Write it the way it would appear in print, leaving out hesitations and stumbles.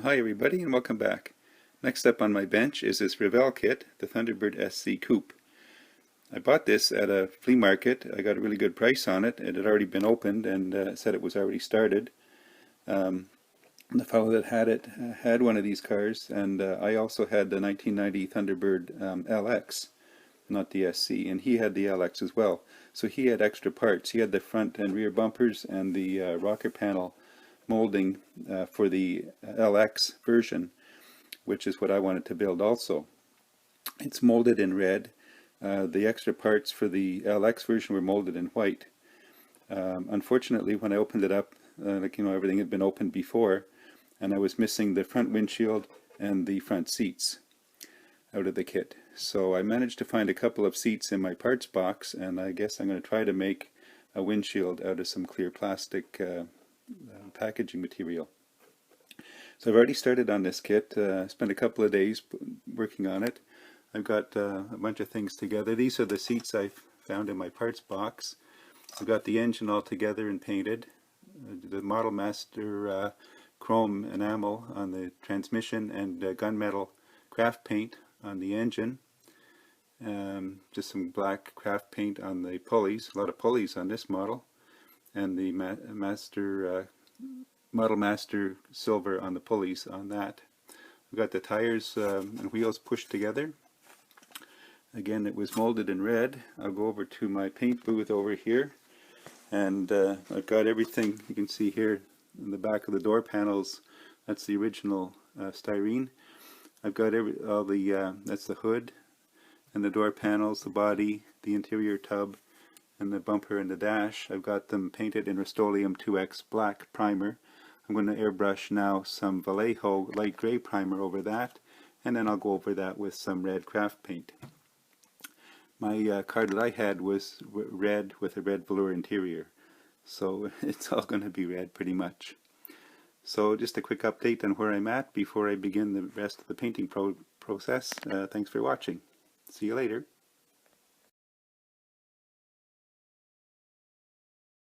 Hi everybody and welcome back. Next up on my bench is this Revell kit, the Thunderbird SC Coupe. I bought this at a flea market. I got a really good price on it. It had already been opened and said it was already started. The fellow that had it had one of these cars, and I also had the 1990 Thunderbird LX, not the SC, and he had the LX as well. So he had extra parts. He had the front and rear bumpers and the rocker panel molding for the LX version, which is what I wanted to build also. It's molded in red. The extra parts for the LX version were molded in white. Unfortunately, when I opened it up, everything had been opened before, and I was missing the front windshield and the front seats out of the kit. So I managed to find a couple of seats in my parts box, and I guess I'm going to try to make a windshield out of some clear plastic packaging material. So I've already started on this kit. Spent a couple of days working on it. I've got a bunch of things together. These are the seats I found in my parts box. I've got the engine all together and painted. The Model Master chrome enamel on the transmission and gunmetal craft paint on the engine. Just some black craft paint on the pulleys. A lot of pulleys on this model. And the Model Master silver on the pulleys on that. We've got the tires and wheels pushed together. Again, it was molded in red. I'll go over to my paint booth over here, and I've got everything you can see here in the back of the door panels. That's the original styrene. I've got that's the hood and the door panels, the body, the interior tub, and the bumper and the dash. I've got them painted in Rust-Oleum 2X black primer. I'm going to airbrush now some Vallejo light gray primer over that, and then I'll go over that with some red craft paint. My car that I had was red with a red velour interior, so it's all going to be red pretty much. So just a quick update on where I'm at before I begin the rest of the painting process. Thanks for watching. See you later.